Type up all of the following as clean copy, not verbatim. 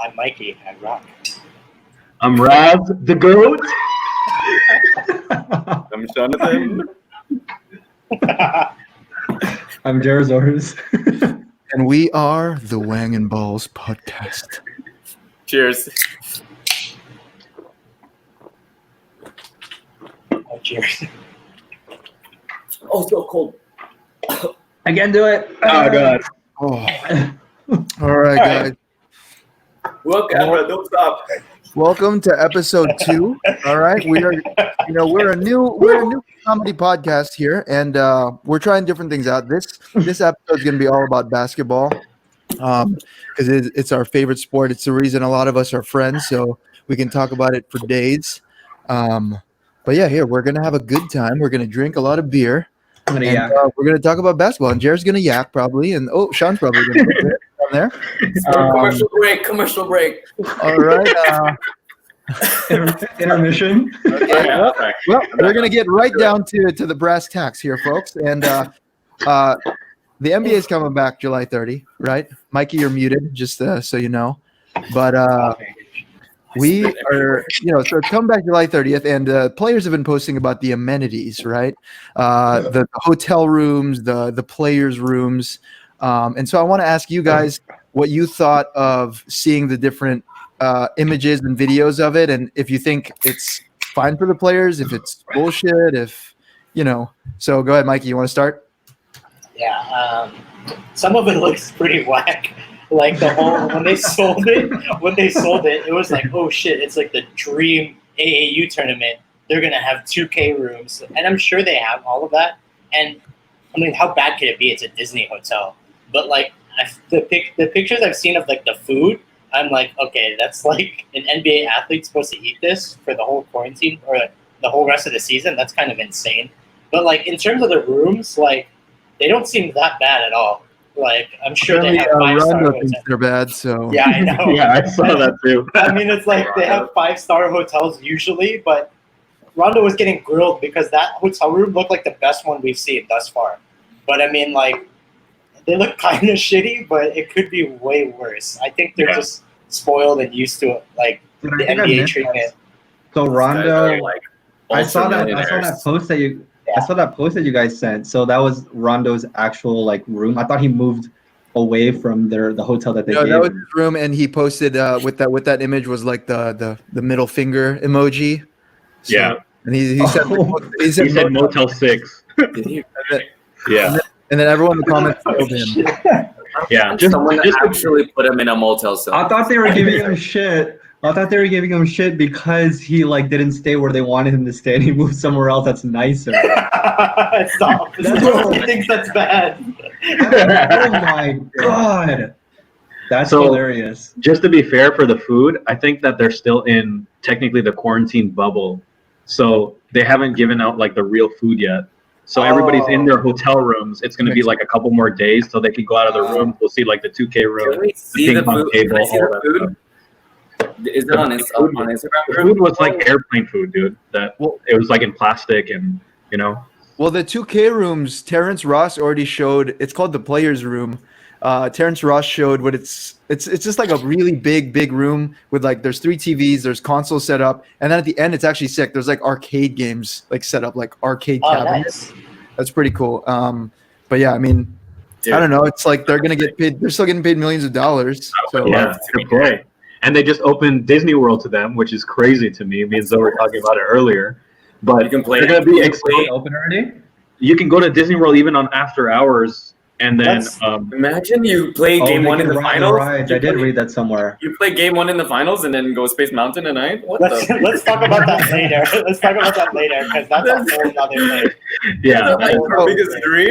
I'm Mikey. I rock. I'm Rav, the GOAT. I'm Jonathan. I'm Jarazors. And we are the Wang and Balls podcast. Cheers. Oh, cheers. Oh, so cold. I can't do it. Oh God. Oh. All right, guys. Welcome, camera, don't stop. Welcome to episode 2. All right, we're a new comedy podcast here, and we're trying different things out. This episode is going to be all about basketball, because it's our favorite sport. It's the reason a lot of us are friends, so we can talk about it for days. But yeah, here we're going to have a good time. We're going to drink a lot of beer. I'm gonna And, yak. we're going to talk about basketball, and Jared's going to yak probably, and Sean's probably going to put it down there. Commercial break. All right. Intermission. Okay, well, we're going to get right down to the brass tacks here, folks. And the NBA is coming back July 30, right? Mikey, you're muted, just so you know. But we are, so it's coming back July 30th, and players have been posting about the amenities, right? The hotel rooms, the players' rooms. And so I want to ask you guys what you thought of seeing the different images and videos of it, and if you think it's fine for the players, if it's bullshit, So go ahead, Mikey, you want to start? Yeah, some of it looks pretty whack. Like the whole when they sold it, it was like, oh shit, it's like the dream AAU tournament. They're gonna have 2K rooms, and I'm sure they have all of that. And I mean, how bad could it be? It's a Disney hotel, but like the pictures I've seen of like the food, I'm like, okay, that's like an NBA athlete supposed to eat this for the whole quarantine or the whole rest of the season. That's kind of insane. But like in terms of the rooms, like they don't seem that bad at all. Like I'm sure they have 5-star Rondo hotels. thinks they're bad, so Yeah, I know. Yeah, I saw that too. I mean, it's like they have 5-star hotels usually, but Rondo was getting grilled because that hotel room looked like the best one we've seen thus far. But I mean, like, they look kind of shitty, but it could be way worse. I think they're just spoiled and used to like the NBA treatment. So Rondo, Like, I saw that post that you. I saw that post that you guys sent. So that was Rondo's actual like room. I thought he moved away from the hotel that they gave that was him. his room, and he posted with that image was like the middle finger emoji. So, Yeah. And he said He said Motel 6. Yeah. and then everyone in the comments told him. Yeah. Someone actually put him in a motel cell. I thought they were giving him shit. Because he like didn't stay where they wanted him to stay, and he moved somewhere else that's nicer. Stop. He thinks that's bad. Oh my god, that's So- hilarious. Just to be fair for the food, I think that they're still in technically the quarantine bubble. So they haven't given out like the real food yet. So everybody's in their hotel rooms. It's going to be like a couple more days till they can go out of their room. We'll see like the 2K room, Can we the see ping the pong food? table, Can I see all the that food? stuff. Is it on Instagram? The food was like airplane food, dude. It was like in plastic and, Well, the 2K rooms, Terrence Ross already showed. It's called the players' room. Terrence Ross showed what it's just like a really big room with like there's 3 TVs, there's consoles set up, and then at the end it's actually sick. There's like arcade games like set up, like arcade cabinets. Nice. That's pretty cool. But yeah, I mean, Dude. I don't know. It's like they're gonna get paid. They're still getting paid millions of dollars. So yeah, to play. And they just opened Disney World to them, which is crazy to me. Me and Zoe were talking about it earlier. But You can play they're it. going to be Open already? You can go to Disney World even on after hours, and then Imagine you play game they 1 in can the ride finals. rides. I did read that somewhere. You play game 1 in the finals and then go Space Mountain tonight. What Let's talk about that later. Let's talk about that later because that's a whole other thing. yeah, That's our biggest dream.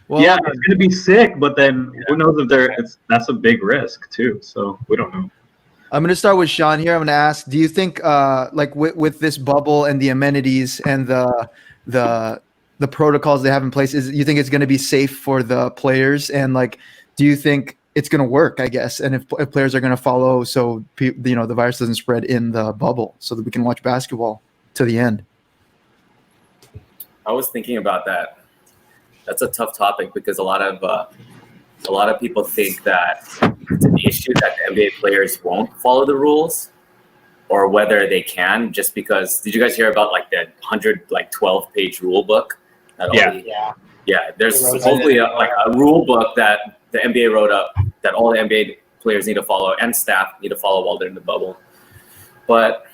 well, yeah, it's going to be sick. But then who knows if that's a big risk too. So we don't know. I'm gonna start with Sean here. I'm gonna ask: do you think, like with this bubble and the amenities and the protocols they have in place, you think it's gonna be safe for the players? And like, do you think it's gonna work? I guess, and if players are gonna follow, so the virus doesn't spread in the bubble, so that we can watch basketball to the end. I was thinking about that. That's a tough topic because a lot of a lot of people think that it's an issue that the NBA players won't follow the rules, or whether they can, just because. Did you guys hear about like the 112-page rule book? Yeah. There's supposedly a rule book that the NBA wrote up that all the NBA players need to follow and staff need to follow while they're in the bubble. But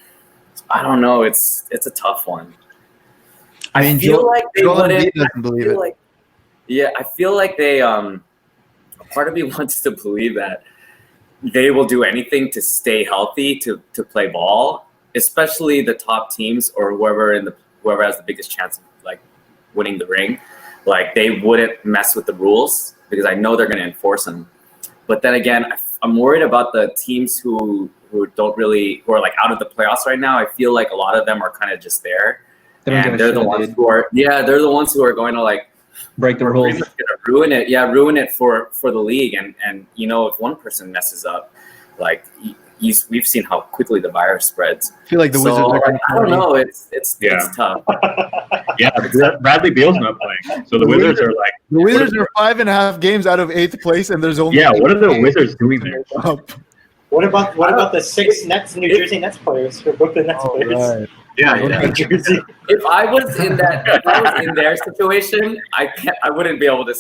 I don't know. It's a tough one. I mean, feel like they wouldn't. Doesn't believe it. I feel like they. Part of me wants to believe that they will do anything to stay healthy to play ball, especially the top teams or whoever has the biggest chance of like winning the ring. Like they wouldn't mess with the rules because I know they're going to enforce them. But then again, I'm worried about the teams who are like out of the playoffs right now. I feel like a lot of them are kind of just there, and they're the ones who are going to like break the rules. Pretty much gonna ruin it. Yeah, ruin it for the league. And you know, if one person messes up, like we've seen how quickly the virus spreads. I feel like the Wizards are going to. I don't know. It's tough. Yeah, Bradley Beal's not playing, so the Wizards are like. The Wizards are 5.5 games out of 8th place, and there's only. Yeah, what are the Wizards doing there? What about the 6 New Jersey Nets players or Brooklyn Nets players? Right. Yeah. If I was in their situation, I wouldn't be able to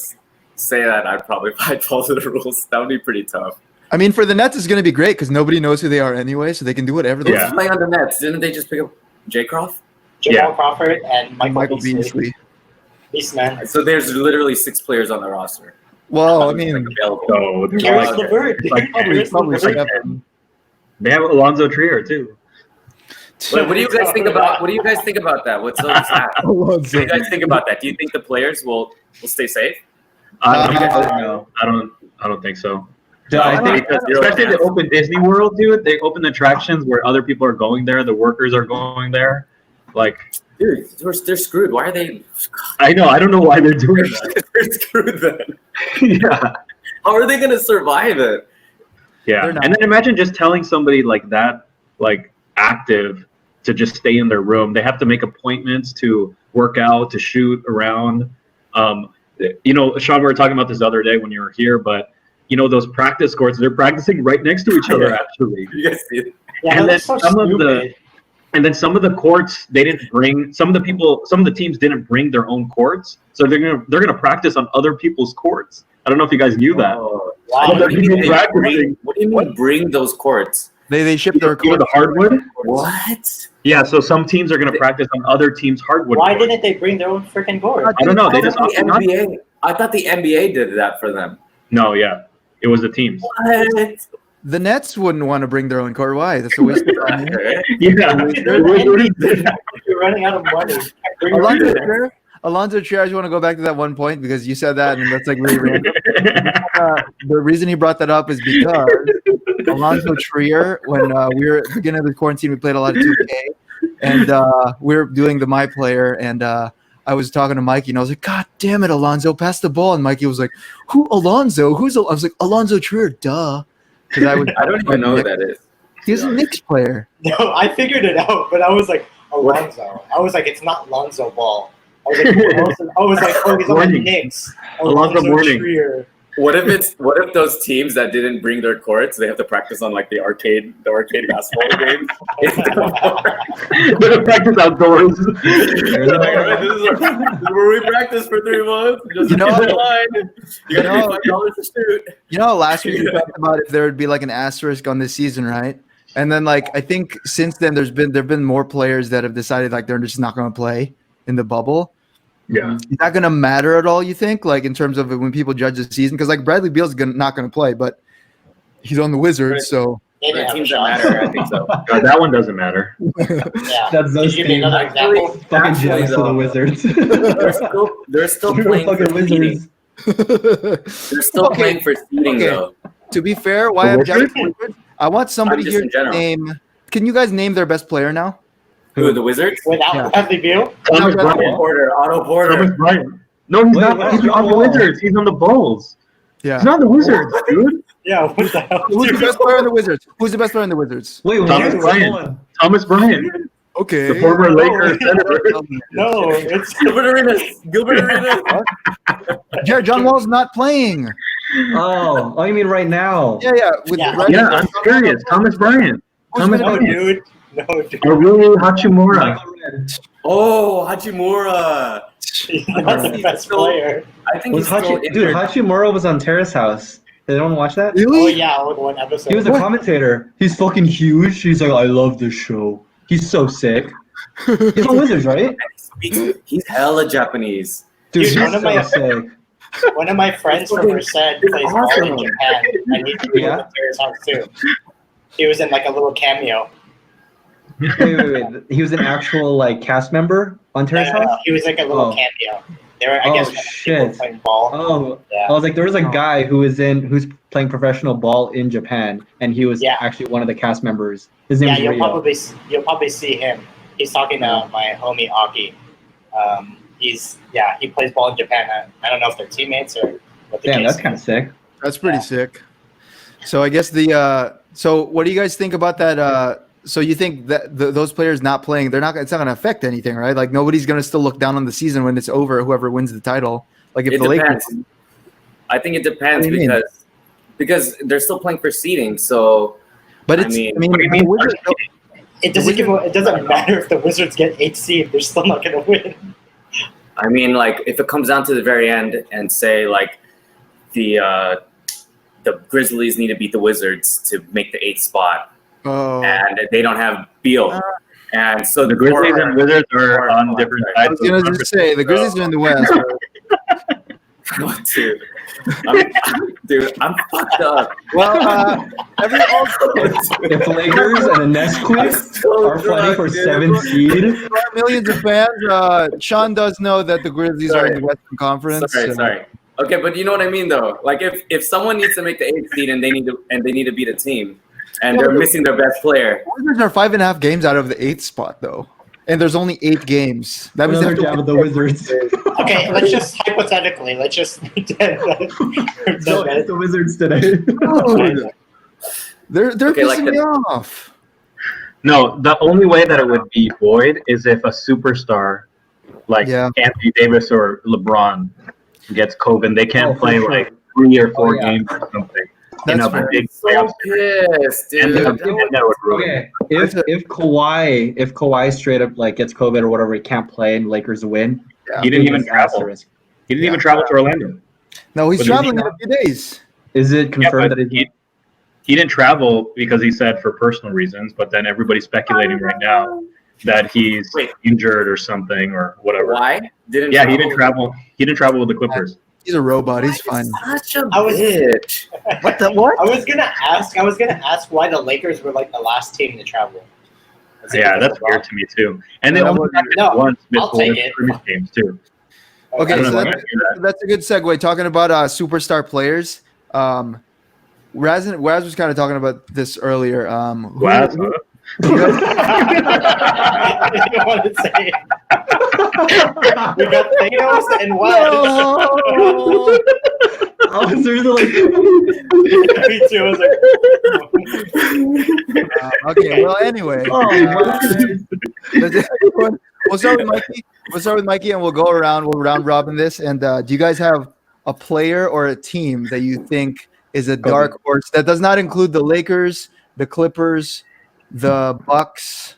say that I'd probably follow the rules. That would be pretty tough. I mean, for the Nets, it's going to be great because nobody knows who they are anyway, so they can do whatever they Who's playing on the Nets? Didn't they just pick up Jay Croft? Jamal Crawford and Michael Beasley. Beastman. So there's literally 6 players on the roster. Well, I mean, so Karis LeVert. probably 7. They have Alonzo Trier too. What do you guys think about? What do you guys think about that? What's so sad? What do you guys think about that? Do you think the players will stay safe? I don't think so. I think especially the open Disney World, dude. They open attractions where other people are going there. The workers are going there. Like, dude, they're screwed. Why are they? I know. I don't know why they're doing that. They're screwed then. Yeah. How are they gonna survive it? Yeah. And then imagine just telling somebody like that, like active, to just stay in their room. They have to make appointments to work out, to shoot around. You know, Sean, we were talking about this the other day when you were here, but you know, those practice courts, they're practicing right next to each other, actually. You guys see it? Yeah, and then so some of the courts, they didn't bring, some of the teams didn't bring their own courts. So they're gonna practice on other people's courts. I don't know if you guys knew that. Oh, wow. What do you mean bring those courts? They ship their the hardwood. What? Yeah, so some teams are going to practice on other teams' hardwood. Why didn't they bring their own freaking board? I don't know. They just I thought the NBA did that for them. No, yeah, it was the teams. What? The Nets wouldn't want to bring their own court. Why? That's a waste of money. Yeah, You're running out of money. Alonzo Trier, I just want to go back to that one point because you said that, and that's like really random. The reason he brought that up is because Alonzo Trier, when we were at the beginning of the quarantine, we played a lot of 2K, and we were doing the My Player, and I was talking to Mikey, and I was like, God damn it, Alonzo, pass the ball. And Mikey was like, who, Alonzo? I was like, Alonzo Trier, duh. I don't even know who that is. He's a Knicks player. No, I figured it out, but I was like, Alonzo. I was like, it's not Lonzo Ball. I was like, oh, he's on the Knicks. Alonzo Mourning. Trier. What if those teams that didn't bring their courts, they have to practice on like the arcade basketball games? They have to practice outdoors. This is where we practice for 3 months. Just you gotta pay $5 to shoot. You know, last week we talked about if there would be like an asterisk on this season, right? And then like I think since then there've been more players that have decided like they're just not going to play in the bubble. Yeah, is that going to matter at all? You think, like in terms of when people judge the season? Because like Bradley Beal's not going to play, but he's on the Wizards, so teams that matter. I think so. That one doesn't matter. Yeah, that's those give me another example. Fucking jealous of the Wizards. They're still playing for seeding. They're still playing for seeding, though. To be fair, why I'm jealous? I want somebody here to name. Can you guys name their best player now? Who, the Wizards? Without Bradley Beal? Thomas Bryant. Otto Porter. Thomas Bryant. No, he's not. He's on the Wizards. He's on the Bulls. Yeah. He's not on the Wizards, dude. Yeah, what the hell? Who's the best player in the Wizards? Who's the best player in the Wizards? Wait, Thomas Bryant. Thomas Bryant. Okay. The former Lakers senator. No, it's Gilbert Arenas. Jared John Wall's not playing. Oh, you mean right now? Yeah. With Yeah. Bryant- Yeah, I'm serious. Thomas Bryant. Who's Thomas gonna No, be- Bryant. dude. No, dude. Rui Hachimura. Oh, Hachimura. He's not the best player. I think he's still injured. Dude, Hachimura was on Terrace House. They don't watch that? Really? Oh yeah, like one episode. He was a commentator. He's fucking huge. He's like, I love this show. He's so sick. He's on Wizards, right? He's hella Japanese. Dude, Dude, he's one of so my- sick. One of my friends from Merced plays ball in awesome. Japan, and he was Yeah? in Terrace House too. He was in like a little cameo. Wait. He was an actual like cast member on Terrace No, House? he was like a little Oh. cameo. There were, I Oh, guess, people shit. playing ball. Oh, Yeah. I was like, there was a guy who's playing professional ball in Japan, and he was Yeah. actually one of the cast members. His name Yeah, was Rio. you'll probably see him. He's talking to my homie Aki. He plays ball in Japan. I don't know if they're teammates or what the Damn, case that's is. kind of sick. That's pretty Yeah. sick. So I guess so what do you guys think about that? So you think that those players not playing, it's not going to affect anything, right? Like nobody's going to still look down on the season when it's over, whoever wins the title. Like if It the depends. Lakers, I think it depends What do you mean? because they're still playing for seeding. So but I it's, mean- What do you the mean? Wizards don't- It doesn't matter if the Wizards get 8th seed. They're still not going to win. I mean, like if it comes down to the very end and say like the Grizzlies need to beat the Wizards to make the 8th spot, oh, and they don't have Beal, and so The Grizzlies and Wizards are on different I sides. was going to just say the Grizzlies are in the West. dude, I'm fucked up. Well, If the Lakers and the Nesquik are fighting for 7th seed, millions of fans. Sean does know that the Grizzlies are in the Western Conference. Sorry. Okay, but you know what I mean though. Like if someone needs to make the 8th seed and they need to beat a team, and they're missing their best player. Wizards are 5.5 games out of the 8th spot though, and there's only 8 games. That means they another have to jab win at the Wizards. Okay, let's just hypothetically, let's just pretend No, that it's the Wizards today. Dude, They're Okay, like pissing me off. No, the only way that it would be void is if a superstar like Yeah. Anthony Davis or LeBron gets COVID. They can't for play sure. like 3 or 4 yeah. games or something. That's in a fair. big So playoff series. pissed, And dude. that would ruin it. Okay, if Kawhi straight up like gets COVID or whatever, he can't play and Lakers win. Yeah. He didn't even biggest travel. asterisk. He didn't even travel to Orlando. No, he's But is traveling he in a few days. Is it Yeah, confirmed but that he didn't travel because he said for personal reasons, but then everybody's speculating right now that he's Wait. injured or something or whatever. Why didn't? Yeah, he didn't travel. He didn't travel with the Clippers. He's a robot. He's fine. Such a I was- bitch. What the what? I was gonna ask why the Lakers were like the last team to travel. Was it Yeah, because that's of LeBron? weird to me too. And they No, only got no, once I'll take it. scrimmage games too. Okay, I don't so know that's, why I do that. that's a good segue. Talking about superstar players. Raz was kind of talking about this earlier. Wow, You want to say we got Thanos and Wang. No! I was really like, Me too. I was like, Okay, well, anyway. We'll start with Mikey. And we'll go around. We'll round robin this. And do you guys have a player or a team that you think is a dark horse that does not include the Lakers, the Clippers, the Bucks?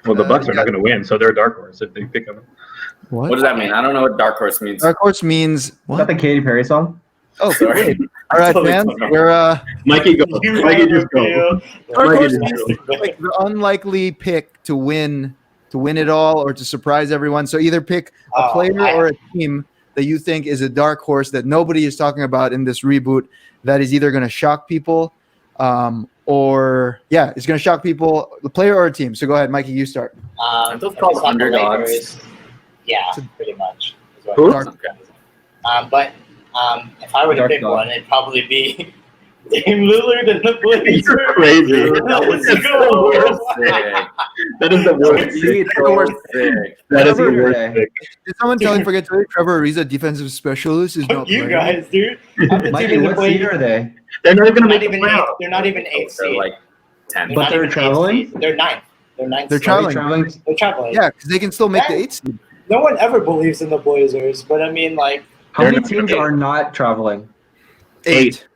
Well, the Bucks are not going to win, so they're a dark horse if they pick them. What does that mean? I don't know what dark horse means. Dark horse means is that what? the Katy Perry song? Oh, Sorry. great. All right, Totally fans. don't know. We're Mikey, go. You Mikey, just go. feel- Dark Mikey, horse just means go. like the unlikely pick to win it all or to surprise everyone. So either pick a player or a team that you think is a dark horse that nobody is talking about in this reboot that is either going to shock people it's going to shock people, the player or a team. So go ahead, Mikey, you start. Those if called it's not the underdogs. Lakers, yeah, pretty much. is what Who? it is. But if I were to Dark pick dog. one, it'd probably be Dame Lillard and the Blazers. You're crazy. Let's That's go. the worst pick. That is the worst. The worst pick. That is the Whatever. worst pick. Did someone tell you forget to Trevor Ariza, defensive specialist, is Fuck not you playing? guys, dude. I'm the Mikey, team in the what seed play. are they? They're not even They're going not to make even the playoffs. eighth. They're not even eighth They're seed. like 10. They're But not they're even eighth traveling? seed. They're ninth. They're ninth. They're seed. Are they traveling. traveling? They're traveling. Yeah, because they can still make the Yeah. 8th seed. No one ever believes in the Blazers, but I mean, like, How They're many not teams okay. are not traveling? 8.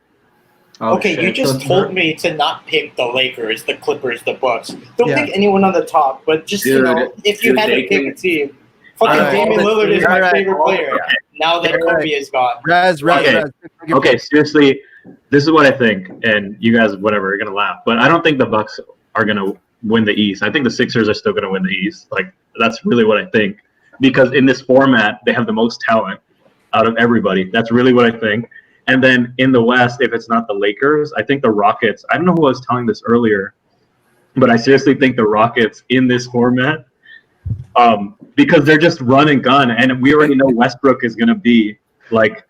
Oh, okay, shit. you just So told me to not pick the Lakers, the Clippers, the Bucks. Don't Yeah. pick anyone on the top, but just if you Dude, had to they pick can- a team, fucking Alright. Damian Lillard is my Alright. favorite player. Now that Alright. Kobe is gone. Raz, Okay. pick your Okay, pick. seriously, this is what I think, and you guys, whatever, are gonna laugh, but I don't think the Bucks are gonna win the East. I think the Sixers are still gonna win the East. Like, that's really what I think, because in this format, they have the most talent out of everybody. That's really what I think. And then in the West, if it's not the Lakers, I think the Rockets. I don't know who I was telling this earlier, but I seriously think the Rockets in this format, because they're just run and gun, and we already know Westbrook is gonna be like,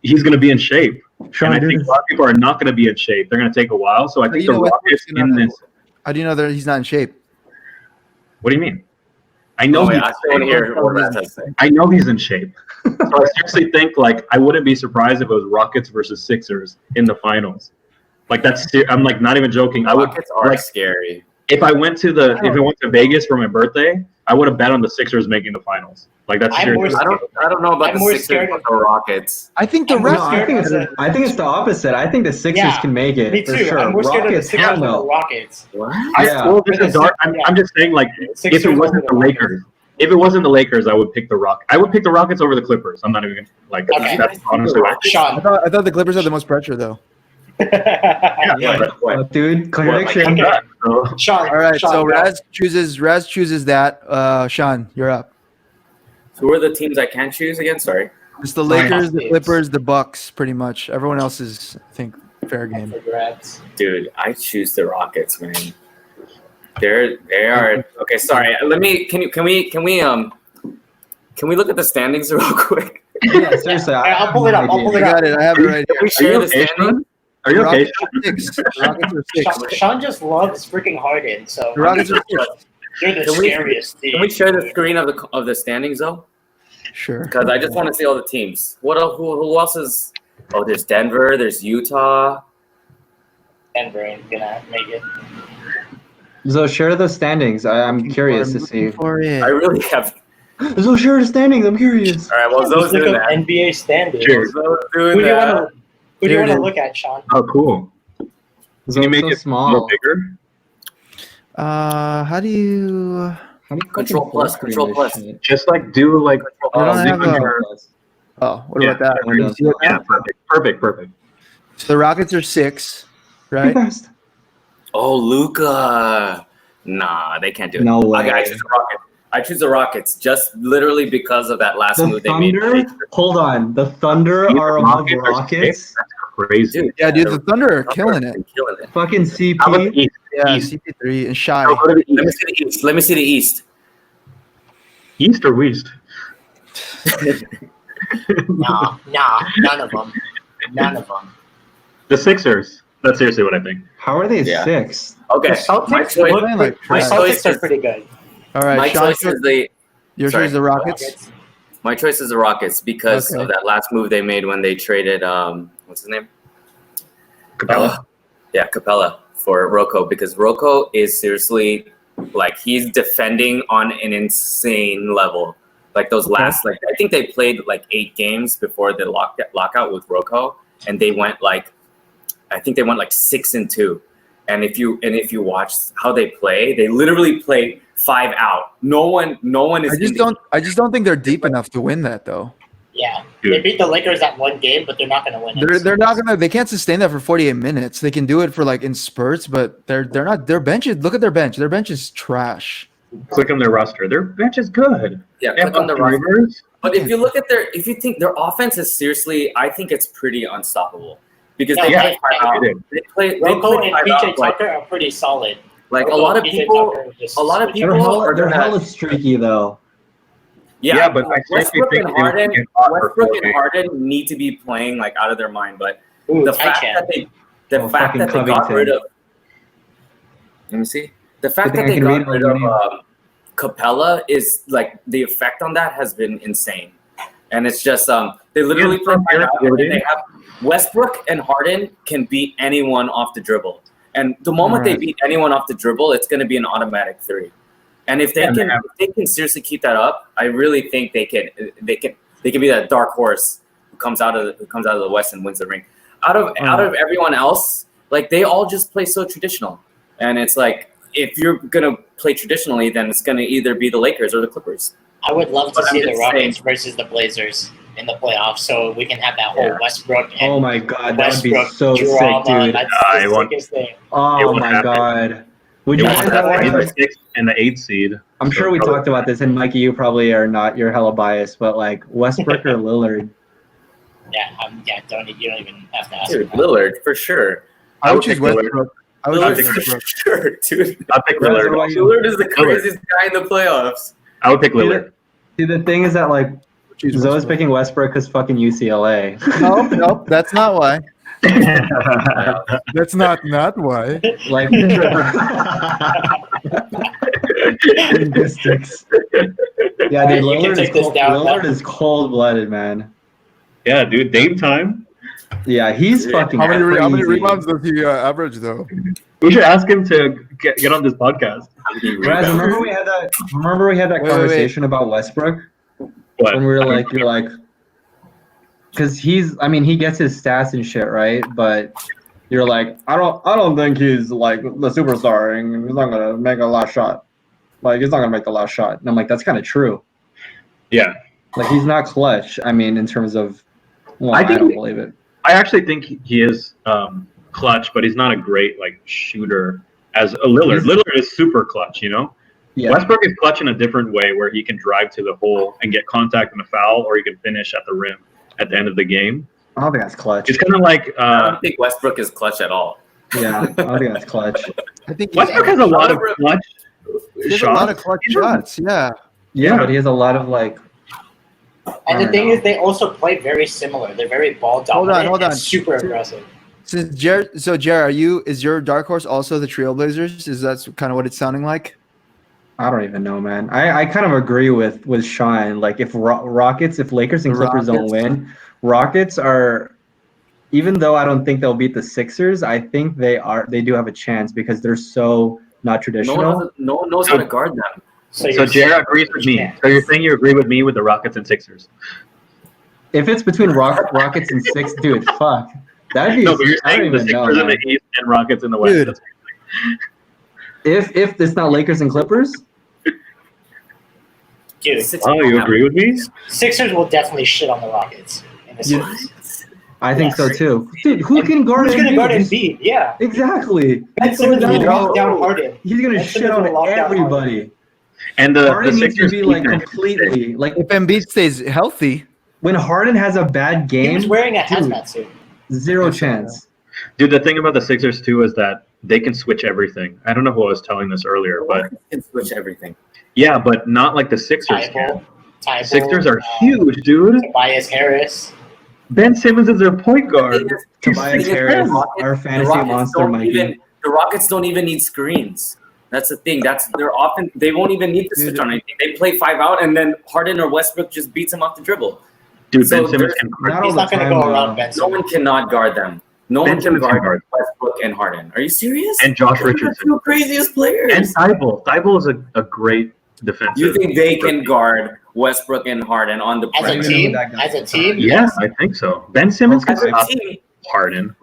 he's going to be in shape. Sean, and I think a lot of people are not going to be in shape. They're going to take a while. So I think the Rockets in this. How do you know that he's not in shape? What do you mean? I know I still want to hear what Raz has to say. I know he's in shape. So I seriously think, like, I wouldn't be surprised if it was Rockets versus Sixers in the finals. Like, I'm like not even joking. I would Rockets are like scary. if I went to Vegas for my birthday, I would have bet on the Sixers making the finals. Like, that's I'm serious. more I don't know about I'm the more Sixers scared but of- the Rockets. I think the I'm rest. more No, scared I think it's the opposite. I think the Sixers Yeah, can make it Me for too. sure. I'm more scared of the Rockets, Sixers hell than the no. Rockets. What? Yeah. Well, this is dark. I'm just saying, like, Sixers if it wasn't over the Lakers, if it wasn't the Lakers, I would pick the Rockets. I would pick the Rockets over the Clippers. I'm not even like Okay. that's honestly what I think. Sean. I thought the Clippers had the most pressure though. Yeah, What? Dude, prediction. Okay. so, Sean. All right, Sean, so go. Raz chooses that. Sean, you're up. Who are the teams I can't choose again? Sorry. It's the Fine. Lakers, the Clippers, the Bucks, pretty much. Everyone else is, I think, fair game. Congrats. Dude, I choose the Rockets, man. They are okay. Sorry, can we look at the standings real quick? Yeah, seriously. I'll pull it up. I'll pull I it up. got it. I have it right Can we here. share the okay, standings? Sean? Are you okay? Rockets are 6. Rockets are 6. Sean just loves freaking Harden, so The Rockets are 6. they're the Can we- scariest team. Can we share the screen of the standings though? Sure. Because I just want to see all the teams. What else? Who else is? Oh, there's Denver. There's Utah. Denver ain't gonna make it. So share the standings. I'm curious to see. For it. I really have. So share the standings. I'm curious. All right. Well, Just Zoe's look doing up that. NBA standings. Sure. Zoe's Who doing do you that. want to? Who do you Here want it to is. look at, Sean? Oh, cool. So Can you make so it small. a little bigger? How do you? How do you Control fucking plus, fuck control this plus. shit? Just like do like. I don't do have like a- your- Oh, what Yeah, about that? there it is. Yeah, perfect. So the Rockets are 6, right? Best. Oh, Luca. Nah, they can't do it. No way. I choose the Rockets. I choose the Rockets just literally because of that last The move they made. Thunder. Hold on. The Thunder You are the above Rockets are Rockets. Crazy. Dude, Yeah, dude, the Thunder are killing it. Killing it. Fucking CP. How about the East? Yeah, East. CP3 and Shy. How about the Let me East? see the East. Let me see the East. East or West? Nah, none of them. None of them. The Sixers. That's seriously what I think. How are they Yeah. sixth? Okay, The Celtics my choice. look like pretty- trash. the Celtics Choice are is- pretty good. All right, My Sean, choice is the. your sorry. choice is the Rockets. Rockets. My choice is the Rockets because Okay. of that last move they made when they traded what's his name? Capella. Yeah, Capella for Rocco, because Rocco is seriously like he's defending on an insane level. Like those last like I think they played like 8 games before the lockout with Rocco, and they went like I think they went like 6-2. And if you watch how they play, they literally play 5 out. No one is I just don't think they're deep enough to win that though. Yeah, Dude. they beat the Lakers at one game, but they're not going to win it. They're not gonna. They can't sustain that for 48 minutes. They can do it for like in spurts, but they're not. Their bench is. Look at their bench. Their bench is trash. Click on their roster. Their bench is good. Yeah, They have click on the Austin roster. Rivers. But if you look at if you think their offense is seriously, I think it's pretty unstoppable because they Yeah, play 5 yeah, out. it is. They play Rocco 5 and out, PJ Tucker are pretty solid. like a Rocco lot of and PJ people. Tucker just a lot of switch people around. are They're gonna- hella streaky though. Yeah, but I seriously Westbrook think and they would Harden, get hot for Westbrook 4 and games. Harden need to be playing like out of their mind. But Ooh, the tight fact champ. that they fucking got Covington. rid of. Let me see. The fact Good that thing they I can got read rid my of name. Capella is like the effect on that has been insane, and it's just they literally Yeah, play five Eric out, and Gordon. they have Westbrook and Harden can beat anyone off the dribble, and the moment they Alright. beat anyone off the dribble, it's going to be an automatic 3. And if they Yeah, can, man. if they can seriously keep that up, I really think they can be that dark horse who comes out of the West and wins the ring. out of everyone else, like they all just play so traditional, and it's like if you're gonna play traditionally, then it's gonna either be the Lakers or the Clippers. I would love to But see I'm the just Rockets saying- versus the Blazers in the playoffs, so we can have that whole Yeah. Westbrook and Oh my god, that would be Westbrook so drama. sick, dude. That's I the want- sickest thing. It Oh would my happen. god. Would It you was guys that rather the 6th and the 8th seed. I'm sure we talked about this, and Mikey, you probably are not. You're hella biased, but like Westbrook or Lillard. Yeah, you don't even have to ask. Dude, me that. Lillard for sure. I would pick choose Lillard. Westbrook. I would Lillard choose for Westbrook. sure, dude. I'll pick What Lillard. about you? Lillard is the craziest guy in the playoffs. I would pick Lillard. See, the thing is that like Choose Zoe's Westbrook. picking Westbrook because fucking UCLA. Nope, that's not why. That's not why. Like linguistics. Yeah, Alright, dude, you can take this down. Lillard is cold-blooded, man. Yeah, dude, Dame time. Yeah, he's Dude, fucking How many crazy. rebounds does he average though? We should ask him to get on this podcast. Guys, remember we had that Wait. conversation about Westbrook What? when we were like, you're like, because he gets his stats and shit, right? But you're like, I don't think he's like the superstar, and he's not gonna make a last shot. Like he's not gonna make the last shot. And I'm like, that's kind of true. Yeah, Like he's not clutch. I mean, in terms of, well, I I think- don't believe it. I actually think he is clutch, but he's not a great like shooter as a Lillard. Lillard is super clutch, you know. Yeah, Westbrook is clutch in a different way, where he can drive to the hole and get contact and a foul, or he can finish at the rim at the end of the game. I don't think that's clutch. It's kind of like I don't think Westbrook is clutch at all. Yeah, I don't think that's clutch. I think Westbrook has a lot of clutch he has a shots. lot of clutch shots. Yeah. Yeah, but he has a lot of like. And the thing is, they also play very similar. They're very ball dominant. hold on. And super aggressive. Since Jared, is your dark horse also the Trailblazers? Is that kind of what it's sounding like? I don't even know, man. I kind of agree with Sean. Like if if Lakers and The Clippers don't Rockets. win, Rockets are. Even though I don't think they'll beat the Sixers, I think they do have a chance because they're so not traditional. No one knows how to guard them. So Jared agrees with me. So you're saying you agree with me with the Rockets and Sixers? If it's between Rockets and six, dude, fuck. That'd be. No, but you're I don't saying the even know, Sixers in man. the East and Rockets in the West. Dude. That's- If it's not Lakers and Clippers, Dude, Oh, you agree with me? Sixers will definitely shit on the Rockets in the Yeah. series. I think so Yes. too. Dude, who can guard Who's going to Embiid? guard Embiid? Yeah. Exactly. Ben Simmons You will know- lock down Harden. He's gonna Ben shit Simmons on will lock down everybody. And the Harden needs to Sixers be like defense- completely like If Embiid stays healthy, when Harden has a bad He was game, wearing a dude, hazmat suit. zero chance. Dude, the thing about the Sixers too is that they can switch everything. I don't know who I was telling this earlier, but Can switch everything. yeah, but not like the Sixers can. Tybalt, Sixers are huge, dude. Tobias Harris. Ben Simmons is their point guard. Tobias Harris, our fantasy monster, Mikey. The Rockets don't even need screens. That's the thing. They won't even need to switch on anything. They play 5 out, and then Harden or Westbrook just beats them off the dribble. Dude, So Ben Simmons there's- can guard. Not all He's the not going to time, go around though. Ben No Simmons. one cannot guard them. No Ben one can Simmons can guard guard. Westbrook and Harden. Are you serious? And Josh Those are the Richardson. two craziest players. And Thibault. Thibault is a great defensive. You think they can guard Westbrook and Harden on the As a perimeter? team, that guy. as a team, Yeah, I think so. Ben Simmons can As a stop team, Harden.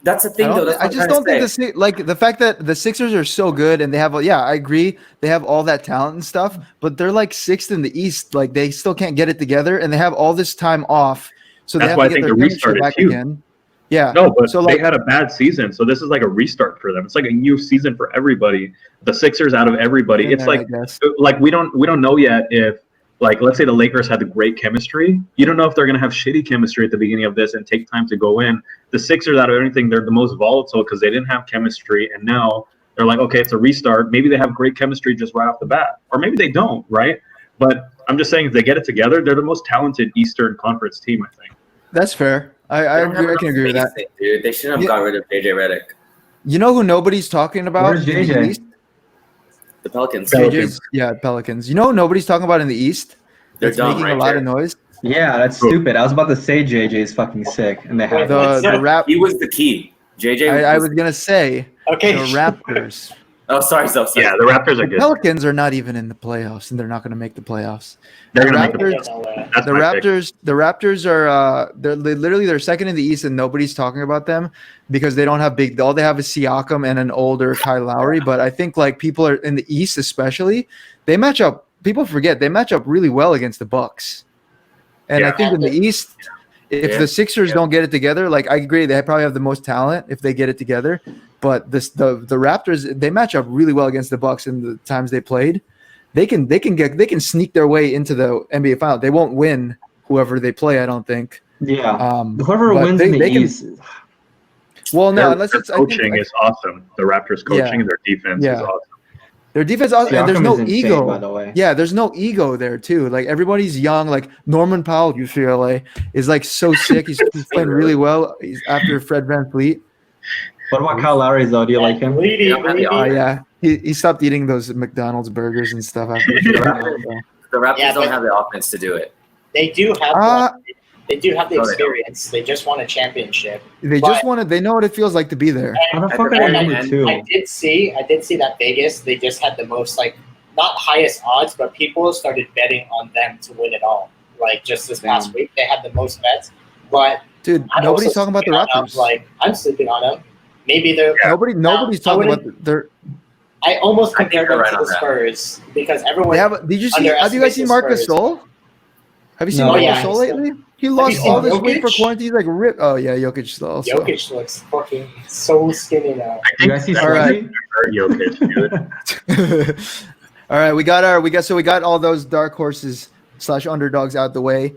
that's the thing, though. That's I just don't think the fact that the Sixers are so good and they have I agree they have all that talent and stuff, but they're like 6th in the East. Like they still can't get it together, and they have all this time off, so they That's have why I to get think their the chemistry restart is back huge. again. Yeah. No, but So, they like- had a bad season, so this is like a restart for them. It's like a new season for everybody. The Sixers out of everybody. It's I like guess. we don't know yet if, like, let's say the Lakers had the great chemistry. You don't know if they're gonna have shitty chemistry at the beginning of this and take time to go in. The Sixers out of everything, they're the most volatile because they didn't have chemistry, and now they're like, okay, it's a restart. Maybe they have great chemistry just right off the bat, or maybe they don't, right? But I'm just saying, if they get it together, they're the most talented Eastern Conference team, I think. That's fair. I can agree with that. Dude, they should have Yeah. got rid of JJ Redick. You know who nobody's talking about? Where's in the JJ? East? The Pelicans. Pelicans. Pelicans. You know who nobody's talking about in the East? They're That's dumb, making right, a lot Jared? of noise. Yeah, that's stupid. I was about to say JJ's fucking sick, and they have. The rap. He was the key. JJ. I was gonna say Okay. the Raptors. Oh, sorry, so sorry. Yeah, the Raptors are The good. Pelicans are not even in the playoffs, and they're not going to make the playoffs. They're the gonna make Raptors- it. There's no way. That's The my pick. Raptors are they're second in the East, and nobody's talking about them because they don't have big. All they have is Siakam and an older Kyle Lowry. But I think like people are in the East, especially, they match up. People forget they match up really well against the Bucks. And I Yeah. think in the East, if Yeah. the Sixers don't get it together, like I agree, they probably have the most talent if they get it together. But the Raptors, they match up really well against the Bucks in the times they played. They can sneak their way into the NBA final. They won't win whoever they play, I don't think. Yeah. Whoever but wins they- in the they can- East. Well, no, Their unless it's I coaching think, is awesome. The Raptors coaching Yeah. and their defense Yeah. is awesome. their defense, and there's Siakam no is insane, ego. by the way. Yeah, there's no ego there too. Like everybody's young. Like Norman Powell, UCLA, is like so sick. He's playing really well. He's after Fred VanVleet. What about Kyle Lowry, though? Do you like him? Bleedy, Yeah, bleedy. Oh yeah, he stopped eating those McDonald's burgers and stuff after. The Raptors Yeah, don't but- have the offense to do it. They do have Uh, they do have the No, they don't. experience. They just won a championship. They just wanted. They know what it feels like to be there. How the And- fuck are they and- number and- two? I did see that Vegas, they just had the most like not highest odds, but people started betting on them to win it all. Like just this past week, they had the most bets. But Dude, I'm nobody's also talking about the sleeping on them. Raptors. Like I'm sleeping on them. Maybe they're. Nobody's I talking about wouldn't- their. I almost I think compared you're them right to on the that. Spurs because everyone. They have. Did you see? Have you guys seen Marcus Spurs. Gasol? Have you seen No. Marcus Yeah. Gasol lately? He you lost seen all this weight for Jokic? quarantine. He's like ripped. Oh yeah, Jokic also. Jokic looks fucking so skinny now. You guys see All right. Slushy? Jokic, dude. All right, we got all those dark horses / underdogs out the way.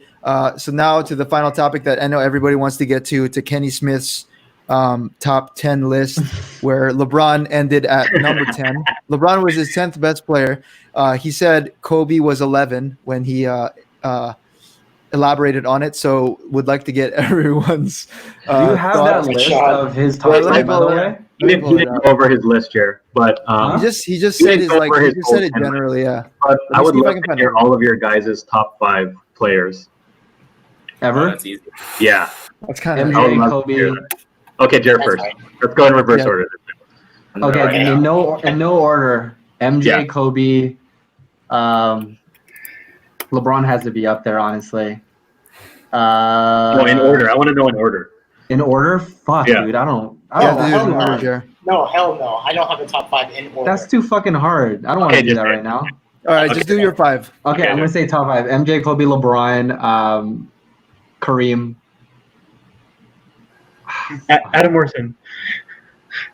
So now to the final topic that I know everybody wants to get to Kenny Smith's top 10 list, where LeBron ended at number 10. LeBron was his 10th best player. He said Kobe was 11 when he elaborated on it. So would like to get everyone's. Do you have that thoughts. list Sean. of his top Wait, let me 10, by pull the it way? up. He didn't go over his list here, but Huh? He just He said didn't his go like over he his just said it whole 10 generally, yeah. but me I would see if I love can to find hear it. all of your guys' top 5 players. Oh, Ever? that's easy. Yeah. That's kind MJ, of I would love to Kobe. hear that. Okay, Jared That's first. fine. Let's go in reverse Yeah. order. Okay, Right now. in no order. MJ, Yeah. Kobe, LeBron has to be up there, honestly. No, in order. I want to know in order. In order? Fuck, Yeah. dude. I don't yeah, know. dude, hell in no. order, Jer. No, hell no. I don't have a top 5 in order. That's too fucking hard. I don't want to Okay, do just that say right now. All right, just Okay. do your 5. Okay, Okay, I'm gonna say top 5. MJ, Kobe, LeBron, Kareem. Adam Morrison.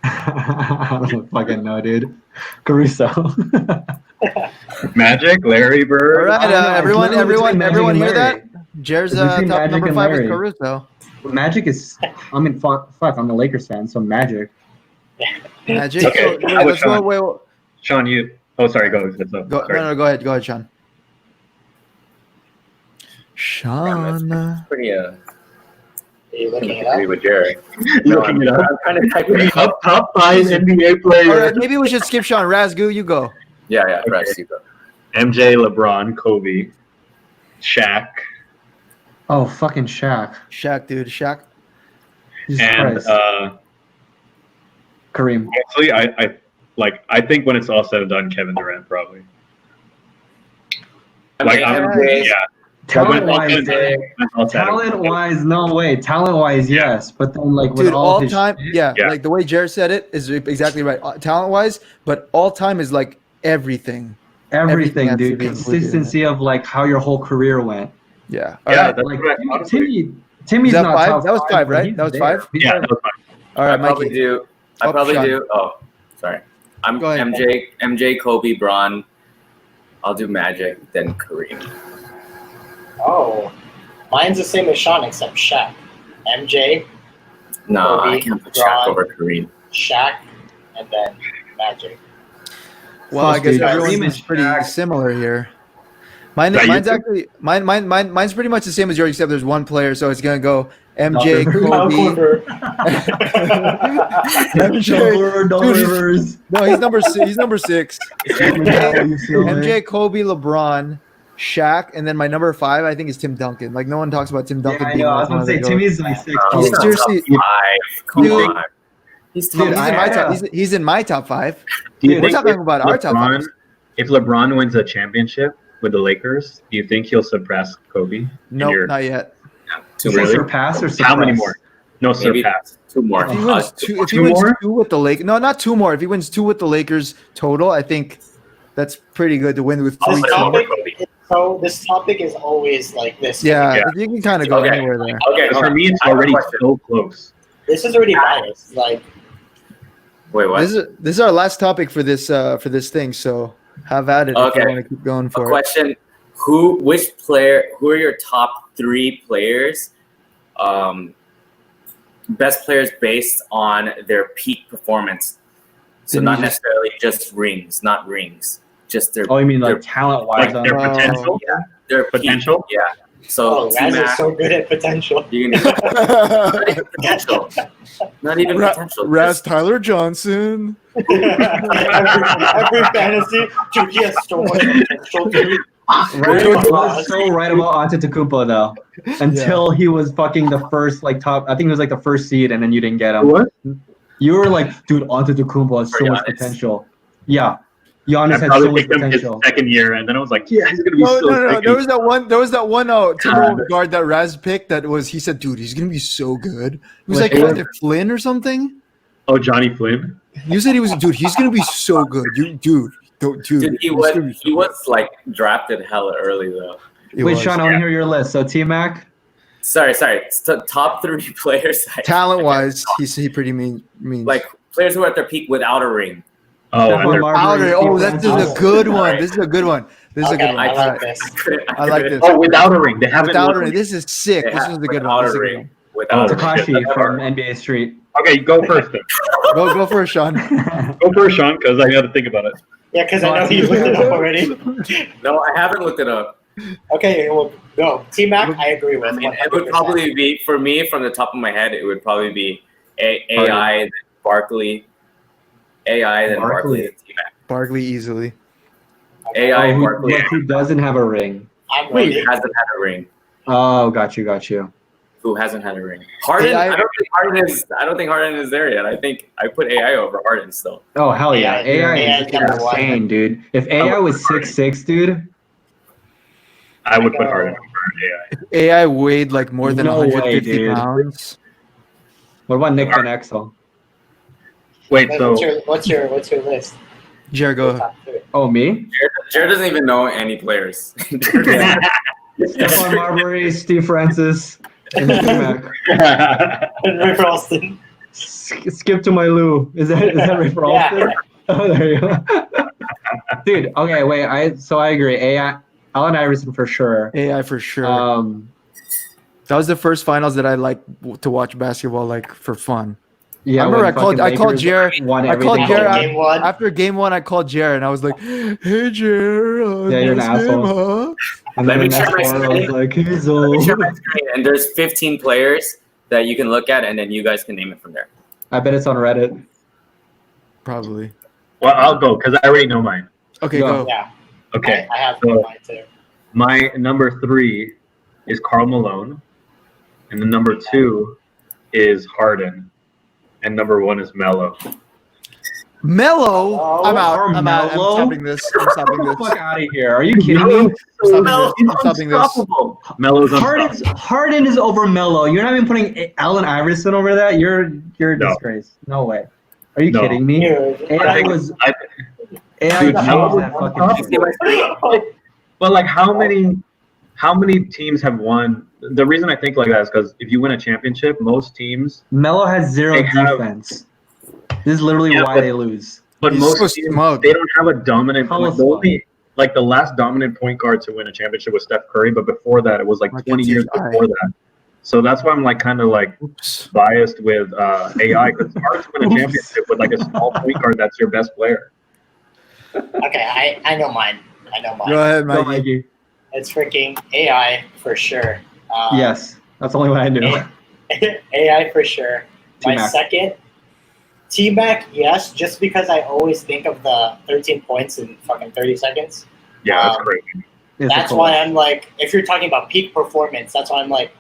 I don't fucking know, dude. Caruso. Magic, Larry Bird. All right, I don't know, it's everyone literally between Magic hear and that? Larry. Jer's It's between top Magic number and 5 is Larry. Caruso. Magic is. I mean, fuck. I'm a Lakers fan, so Magic. Magic. Okay, So, I was let's go. Sean. Wait, Sean, you. Oh, sorry. Go. Sorry. no, go ahead, Sean. Sean. Pretty Are you looking it agree up? with Jared. Looking it up. I'm trying to type it up. Top 5 NBA players. All right, maybe we should skip Sean. Razgu, you go. Yeah, Okay. right. You go. MJ, LeBron, Kobe, Shaq, Oh, fucking Shaq. Shaq, dude. Shaq. Jesus and Christ. Kareem. actually, I think when it's all said and done, Kevin Durant probably. Like, MJ, yeah. Talent When it's all wise, said and done, when it's all said and done. talent wise, no way. Talent wise, yes, but then like with Dude, all all his time, shit- yeah, Yeah. like the way Jared said it is exactly right. Talent wise, but all time is like everything. everything everything, has to dude. be included in it. Consistency of like how your whole career went. Yeah. All Yeah, right. that's Like what I- honestly- Timmy's Is that not 5? top That was 5, but right? he's That was there. 5? He's Yeah, there. that was fine. All I right, probably Mikey. do. I Oh, probably Sean. do. Oh, sorry. I'm Go ahead. MJ, Kobe, Bron. I'll do Magic, then Kareem. Oh, mine's the same as Sean except Shaq. MJ, No, Kobe, I can't put Bron. Shaq over Kareem. Shaq, and then Magic. Well, I Fuck, guess dude. everyone's Kareem is and pretty Shaq. similar here. Mine's Yeah, you actually mine's pretty much the same as yours, except there's one player, so it's gonna go MJ, Doc Kobe. MJ, Doc Dude, he's- Rivers. no, he's number 6. He's number 6. UCLA. MJ, Kobe, LeBron, Shaq, and then my number 5 I think is Tim Duncan. Like no one talks about Tim Yeah, Duncan I being know. I like was one gonna of say the Timmy's like 6. Oh, He's not seriously- top 5. Come Dude, on. He's Dude, top He's in my I- top. He's in my top 5. Do you We're think talking if about our top LeBron, fives. if LeBron wins a championship with the Lakers, do you think he'll surpass Kobe? in Nope, your- not yet. Two Really? more. surpass or suppress? How many more? No, Maybe surpass. 2 more. If he wins two, if he Two wins more? 2 with the Lakers, no, not 2 more. If he wins 2 with the Lakers total, I think that's pretty good to win with I'll 3 put it over teams. Kobe. So this topic is always like this. Yeah, Yeah. you can kind of go Okay. anywhere there. Okay, Because hold for on. me, it's I have a already question. so close. This is already biased. Like, Wait, what? This is our last topic for this thing. So have at it if Okay. you want to keep going A for it. question: Who are your top 3 players? Best players based on their peak performance. So Didn't not you just- necessarily just rings, just their Oh, you mean their, like talent Like wise? their Oh. potential. their peak. potential? Yeah. So oh, guys are T-Mac, so good at potential. you can not even potential. Not even potential. Raz just- Tyler Johnson. every fantasy, dude, he has so much potential, dude. Right, Dude, I was so right about Antetokounmpo though, until he was fucking the first like top. I think he was like the first seed, and then you didn't get him. What? You were like, dude, Antetokounmpo has so For much Giannis. potential. Yeah, I Giannis had probably so much picked him his potential. second year, and then I was like, yeah, he's gonna be No, so no, no. sick. There was that one Timberwolves guard that Raz picked that was. He said, "Dude, he's gonna be so good." It was Like, like what? was it Flynn or something. Oh, Johnny Flynn. You said he was, dude. He's gonna be so good. Dude. Dude, he he's gonna be was so he good. was like drafted hella early though. He Wait, was. Sean, I want to hear your list. So T-Mac, Sorry. Top 3 players. Talent wise, he pretty mean. Like players who are at their peak without a ring. Oh, Stephon and they're- Marbury, Outer. Oh, Steve this is Francis. a good one. Alright. This is a good one. This is a Okay, good one. I All like right. this. I like this. oh, without a ring, they haven't. Without won a ring, this is sick. They This have is a good without one. a This is a good ring. one. Without a ring. Takashi from NBA Street. Okay, go first then. Go for it, Sean. Go first, Sean, because I got to think about it. Yeah, because I know you looked it up already. No, I haven't looked it up. Okay, well, go. T-Mac, I agree with. I mean, it would 100%. probably be for me from the top of my head. It would probably be AI, then Barkley, AI, then Barkley, then T-Mac. Barkley easily. AI, Oh, Barkley, who doesn't have a ring? I'm who ready. hasn't had a ring. Oh, got you. Who hasn't had a ring? Harden. AI I don't think Harden is there yet. I think I put AI over Harden still. Oh hell yeah, AI AI is is number one. insane, dude. If AI was 6'6", dude, I would put Harden over AI. AI weighed like more than No way, 150 dude. pounds. what about Nick Van Exel? Wait, Wait, so what's your list? Jared, go ahead. Top 3. Oh, me? Jared doesn't even know any players. Stephon Marbury, Steve Francis, and T-Mac. Rick Ralston. Skip to my Lou. Is that right for Yeah. Alston? Oh, there you go. Dude, okay, wait. I agree. AI, Allen Iverson for sure. AI for sure. Um, That was the first finals that I like to watch basketball, like for fun. yeah, I remember when fucking I called Lakers Jared. won I called everything. Jared Game one. after game one. I called Jared and I was like, "Hey, Jared, Yeah, you're an nice game, asshole. huh?" And Let then me the check next my one, I was screen. like, he's Let me old. share my screen, and there's 15 players that you can look at, and then you guys can name it from there. I bet it's on Reddit. Probably. well, I'll go because I already know mine. Okay, Go. go. Yeah, Okay, I have So- mine too. my number 3 is Karl Malone, and the number 2 is Harden, and number 1 is Melo. Mello. Oh, I'm out. I'm out. I'm Carmelo? stopping this. I'm stopping Get the this. fuck out of here. Are you kidding me? Melo, I'm stopping this. unstoppable. Melo's Harden is over Melo. You're not even putting Allen Iverson over that. You're a No. disgrace. No way. Are you No. kidding me? Dude, AI was AI Dude, changed Melo that was fucking You see my screen? But like, how many teams have won? The reason I think like that is because if you win a championship, most teams, Melo has zero They have- defense. This is literally Yeah, why but- they lose. but He's most so teams smug. they don't have a dominant. Hella Point. The only like the last dominant point guard to win a championship was Steph Curry, but before that, it was like Like 20 a years TI. before that. So that's why I'm like kind of like Oops. biased with AI because it's hard to win a championship with like a small point guard that's your best player. Okay, I know mine. I know mine. Go ahead, Go, Mikey. Mikey. It's freaking AI for sure. Yes, that's the only one I knew. AI for sure. My T-Mac. second, T-Mac, yes, just because I always think of the 13 points in fucking 30 seconds. Yeah, that's crazy. It's That's a why collab. I'm like, if you're talking about peak performance, that's why I'm like,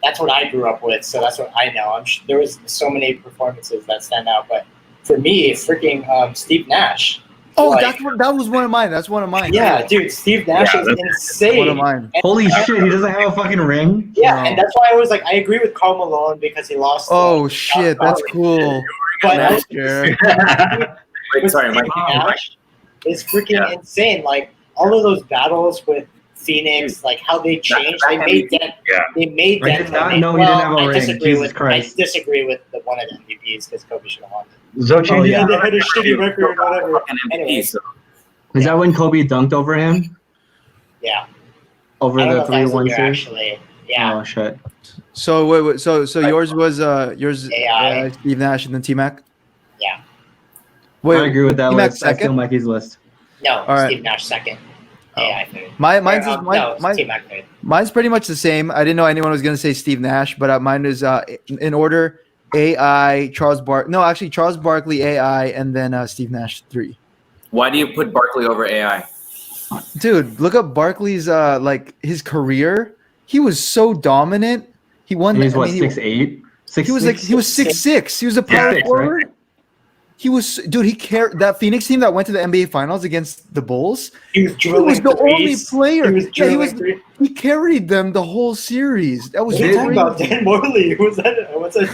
that's what I grew up with, so that's what I know. There was so many performances that stand out, but for me, freaking Steve Nash. Oh, like, that was one of mine. That's one of mine. Yeah, dude, Steve Nash is insane. One of mine. And- Holy shit, he doesn't have a fucking ring? Yeah, No. and that's why I was like, I agree with Karl Malone because he lost. Oh shit, that's cool. But Last year. Wait, sorry, Mike. Nash is freaking insane. Like all of those battles with Phoenix, like how they changed. They made that. They made I that. did not know he didn't have a ring. Jesus Christ. I disagree with the one of the MVPs because Kobe should have won it. Zochan, Yeah, they had a shitty record, whatever. Anyway, So Is that when Kobe dunked over him? yeah. Over I don't the know if that was 3-1 the year, series? actually. Yeah. Oh shit. So wait, so yours was AI. Steve Nash and then T Mac. Yeah. Wait, I agree with that T-Mac list. I steal second? Mikey's list. No, All right. Steve Nash second. AI third. Mine's T-Mac third. mine's pretty much the same. I didn't know anyone was gonna say Steve Nash, but mine is in order: AI, Charles Barkley, AI, and then Steve Nash 3. why do you put Barkley over AI? Dude, look up Barkley's like his career. He was so dominant. He won. He was I what, mean, 6'8"? He was 6'6". He was a power 6'6", forward. He was, dude. He carried that Phoenix team that went to the NBA Finals against the Bulls. He was He drilling was the only threes. player. He was drilling threes. He carried them the whole series. That was What are you talking about? crazy. Dan Morley. What's that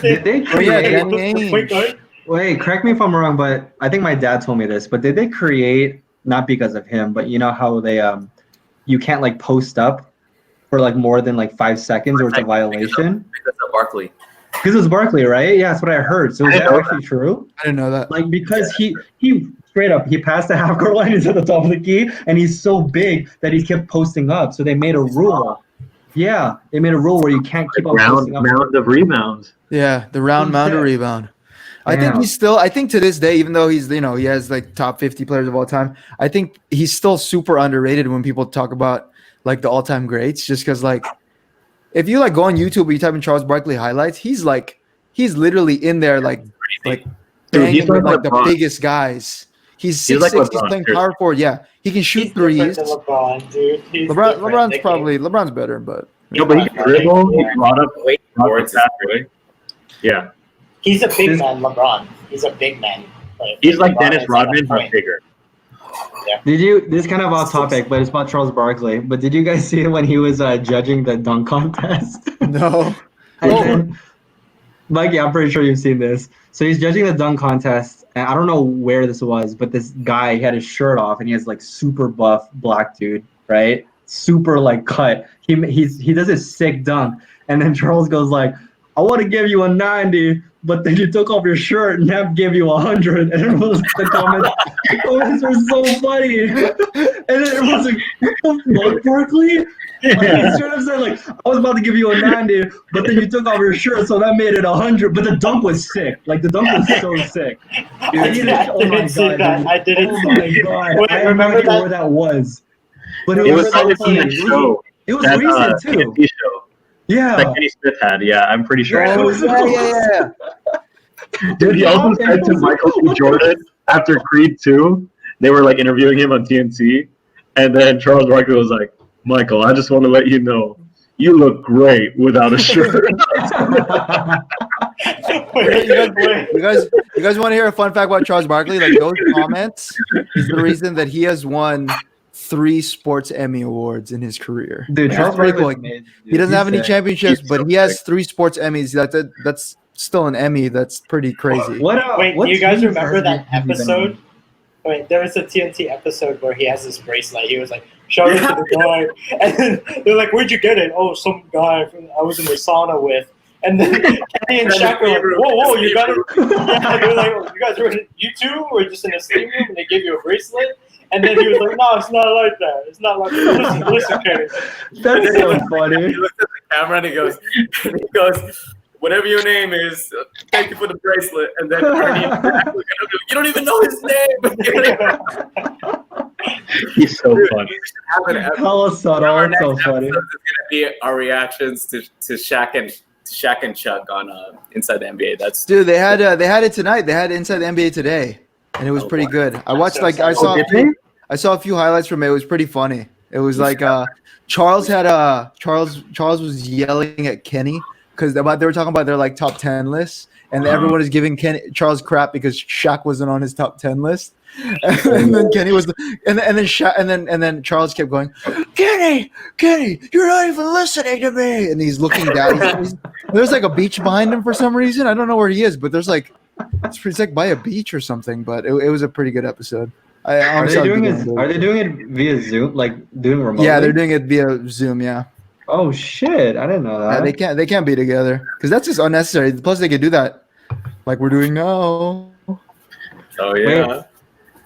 Did name? they Oh, yeah, create? Danny Point guard? Wait, correct me if I'm wrong, but I think my dad told me this. But did they create, not because of him, but you know how they you can't like post up for like more than like 5 seconds or it's a violation? Because of Barkley. Because it was Barkley, right? Yeah, that's what I heard. So is that actually true? I didn't know that. Like because he straight up he passed the half court line into the top of the key and he's so big that he kept posting up. So they made a rule. Yeah, they made a rule where you can't keep on posting up. Round of rebounds. Yeah, the round mound to rebound. I think Damn. he's still. I think to this day, even though he's he has like top 50 players of all time, I think he's still super underrated when people talk about like the all-time greats. Just because like if you like go on YouTube and you type in Charles Barkley highlights, he's literally in there like Dude, banging he's with like like the LeBron. biggest guys. He's He's 6'6", like he's LeBron, playing seriously. power forward. Yeah, he can shoot He's different threes. than LeBron, dude. He's different. LeBron's better, but No, but he can dribble. He brought up Wait, towards that way. Yeah, He's a big man, LeBron. He's a big man. he's like LeBron Dennis is like a Rodman, but point. bigger. Did you? This is kind of off topic, but it's about Charles Barkley. But did you guys see it when he was judging the dunk contest? no. And then, Mikey, I'm pretty sure you've seen this. So he's judging the dunk contest, and I don't know where this was, but this guy he had his shirt off, and he has like super buff black dude, right? Super like cut. He does this sick dunk, and then Charles goes like, "I want to give you a 90, but then you took off your shirt and Nev gave you 100." And it was the comments were so funny. And then it was like, "What the fuck, Barkley?" He should have said like, "I was about to give you a 90, but then you took off your shirt, so that made it 100." But the dunk was sick. Like the dunk was so sick. I didn't see that. I didn't Oh see my that. god! Wait, I have no remember idea that? where that was. But It was so on the funny. TNT show. It was That recent too. TNT show Yeah. that Kenny Smith had. Yeah, I'm pretty sure. Yeah, it it was. was- yeah. Dude, he also said to Michael B. Jordan after Creed 2, they were like interviewing him on TNT, and then Charles Barkley was like, "Michael, I just want to let you know, you look great without a shirt." You guys want to hear a fun fact about Charles Barkley? Like those comments is the reason that he has won 3 sports Emmy awards in his career. Dude, Charles pretty Barkley's cool. amazing, dude. He doesn't have any He's sick. championships, He's but so he has sick. 3 sports Emmys. That's still an Emmy. That's pretty crazy. Wait, what do you guys teams remember has that he been episode? on? Wait, there was a TNT episode where he has this bracelet. He was like, shout out to the guy. And then they're like, where'd you get it? Oh, some guy I was in the sauna with. And then Kenny and Shaq were like, whoa, you got it? Yeah, they're like, you guys were, you two were just in a steam room and they gave you a bracelet? And then he was like, no, it's not like that. It's not like that. Listen, Kenny. That's so funny. He looks at the camera and he goes, whatever your name is, thank you for the bracelet. And then you don't even know his name. He's so Dude, funny. we should have an episode. Hella subtle. Our That's so next funny. episode is gonna be our reactions to Shaq and Chuck on Inside the NBA. That's Dude, they had it tonight. They had Inside the NBA today, and it was pretty good. I watched I saw a few highlights from it. It was pretty funny. It was like Charles was yelling at Kenny because they were talking about their like top 10 lists, and everyone is giving Charles crap because Shaq wasn't on his top 10 list, and then Kenny was, and then Charles kept going, Kenny, you're not even listening to me, and he's looking down. There's like a beach behind him for some reason. I don't know where he is, but there's like it's like by a beach or something. But it was a pretty good episode. Are they doing it via Zoom, like doing remotely? Yeah, they're doing it via Zoom. Yeah. Oh shit! I didn't know that. Yeah, they can't be together because that's just unnecessary. Plus, they could do that like we're doing now. Oh yeah.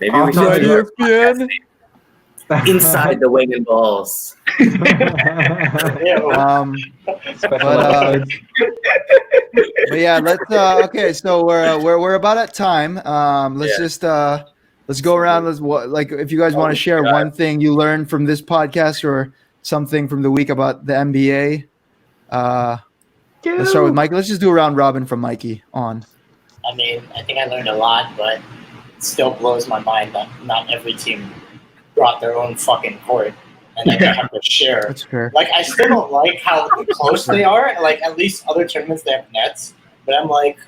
Maybe we Right, should do ESPN. inside the Wang and balls. But yeah, let's. Okay, so we're about at time. Let's go around. If you guys want to share one thing you learned from this podcast or something from the week about the NBA. Let's start with Mikey. Let's just do a round robin from Mikey on. I mean, I think I learned a lot, but it still blows my mind that not every team brought their own fucking court and that they have to share. That's fair. Like, I still don't like how close they are. Like, at least other tournaments they have nets, but I'm like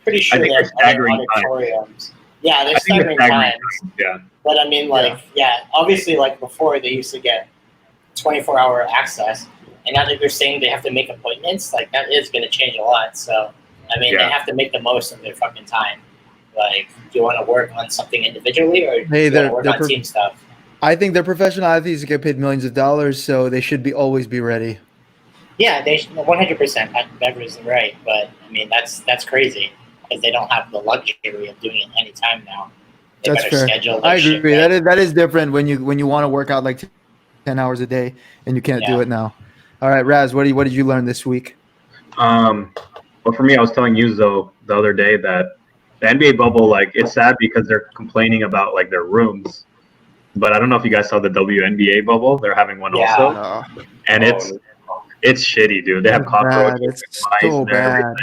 pretty sure they have other auditoriums. Yeah, they're staggering times. Yeah. But I mean, like, obviously, like before they used to get 24-hour access, and now that they're saying they have to make appointments, like that is going to change a lot. So, I mean, they have to make the most of their fucking time. Like, do you want to work on something individually, or do you want to work on team stuff? I think they're professional athletes who get paid millions of dollars, so they should always be ready. Yeah, they 100%. Bever's right, but I mean that's crazy because they don't have the luxury of doing it anytime now. They That's fair. I agree. That is different when you want to work out like 10 hours a day and you can't do it now. All right, Raz, what did you learn this week? Well, for me, I was telling you though the other day that the NBA bubble, like, it's sad because they're complaining about like their rooms, but I don't know if you guys saw the WNBA bubble. They're having one also, and it's shitty, dude. They have cockroaches, mice, so bad.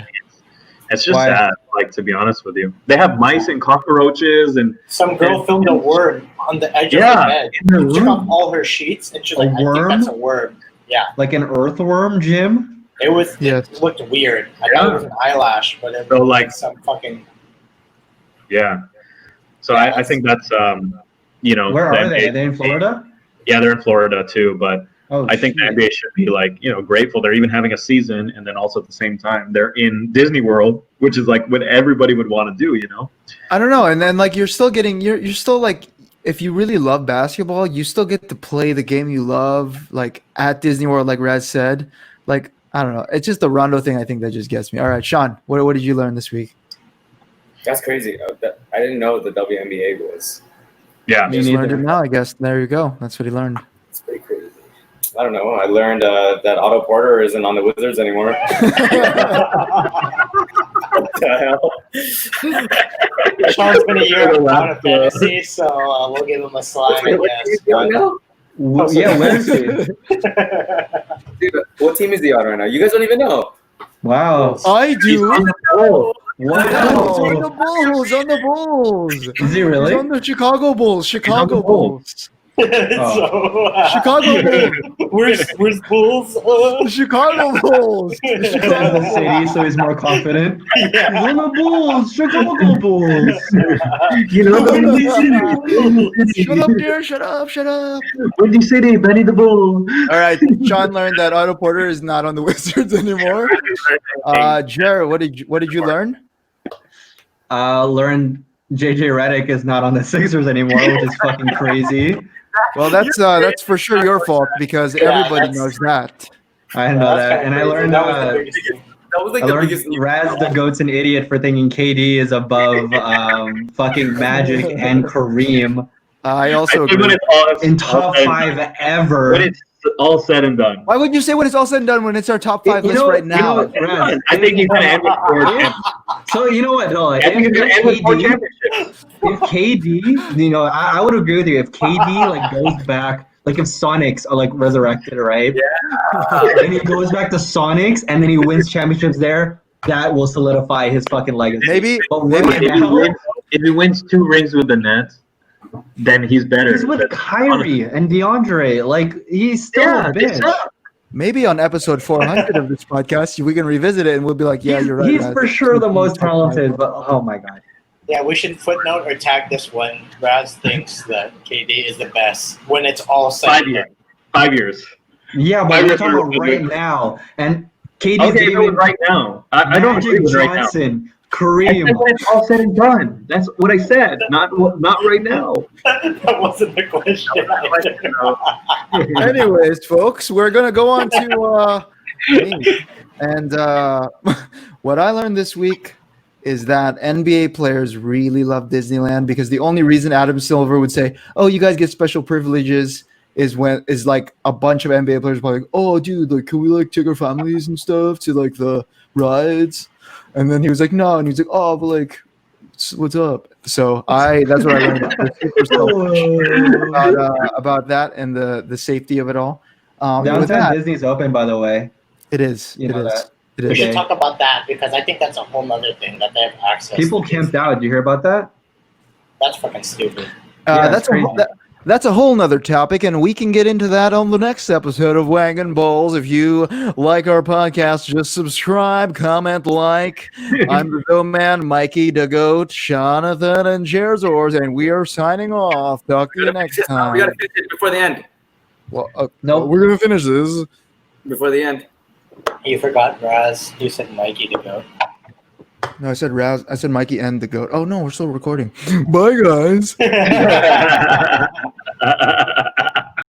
It's just sad, like, to be honest with you. They have mice and cockroaches, and some girl filmed a worm on the edge of the bed. She took off all her sheets, and she's like, "I think that's a worm." Yeah, like an earthworm, Jim. It was. It looked weird. I thought it was an eyelash, but it was like some fucking. Yeah. So I think that's you know. Where are they? Are they in Florida? Yeah, they're in Florida too, but. I think the NBA should be like, you know, grateful they're even having a season, and then also at the same time they're in Disney World, which is like what everybody would want to do, you know. I don't know, and then like you're still like, if you really love basketball, you still get to play the game you love, like at Disney World, like Raz said. Like, I don't know, it's just the Rondo thing. I think that just gets me. All right, Sean, what did you learn this week? That's crazy. I didn't know what the WNBA was. Yeah, you just learned it now, I guess. There you go. That's what he learned. It's pretty crazy. I don't know. I learned that Otto Porter isn't on the Wizards anymore. What the hell? Sean's been a year out of fantasy, so we'll give him a slide, I guess. Yeah, where is he? Dude, what team is he on right now? You guys don't even know. Wow. I do. He's on the Bulls. Wow. He's on the Bulls. Is he really? He's on the Chicago Bulls. Chicago Bulls. Chicago Bulls. Where's Bulls? Chicago Bulls. Chicago City, so he's more confident. Yeah. He's on the Bulls. Chicago Bulls. You know, Shut up, dear. Shut up. Windy City, Benny the Bull. All right, Sean learned that Otto Porter is not on the Wizards anymore. Jared, what did you learn? Learned JJ Redick is not on the Sixers anymore, which is fucking crazy. Well, that's for sure your fault because everybody knows that. I know that, and I learned that was like the biggest. Raz the Goat's an idiot for thinking KD is above fucking Magic and Kareem. I also agree. In top 5 ever. When it's all said and done. Why would you say when it's all said and done when it's our top 5 list right now? Raz, I think you can end with 4 championships. So you know what? No, I think you can end with 4 championships. If KD, you know, I would agree with you. If KD like goes back, like if Sonics are like resurrected, right? Yeah. And he goes back to Sonics and then he wins championships there, that will solidify his fucking legacy. Maybe if he wins 2 rings with the Nets, then he's better. He's with Kyrie and DeAndre. Like, he's still a bitch. maybe on episode 400 of this podcast, we can revisit it and we'll be like, yeah, you're right. He's Raz. for sure the most talented, but oh my god. Yeah, we should footnote or tag this one. Raz thinks that KD is the best when it's all said. 5 years. 5 years. Yeah, but I we're would- talking about right now. And KD Okay, so right now. I don't agree Magic with right now. Johnson, I Kareem. said when it's all said and done. That's what I said. Not right now. That wasn't the question. Anyways, folks, we're gonna go on to me. And what I learned this week is that NBA players really love Disneyland because the only reason Adam Silver would say, "Oh, you guys get special privileges," is like a bunch of NBA players were like, "Oh, dude, like, can we like take our families and stuff to like the rides?" And then he was like, "No," and he's like, "Oh, but like, what's up?" So that's what I learned. They're super selfish about that and the safety of it all. With Downtown that, Disney's open, by the way. it is. You It know is. that. It We is. should talk about that because I think that's a whole nother thing that they have access People to. camped out. Did you hear about that? That's fucking stupid. Yeah, That's it's crazy. that's a whole nother topic, and we can get into that on the next episode of Wang and Bowls. If you like our podcast, just subscribe, comment, like. I'm the Zoe Man, Mikey, the Goat, Jonathan, and Jerzors, and we are signing off. Talk to you next We time. gotta finish it before the end. Well, Nope. we're gonna finish this. Before the end. You forgot Raz. You said Mikey to go. No, I said Raz. I said Mikey and the Goat. Oh no, we're still recording. Bye, guys. Yeah.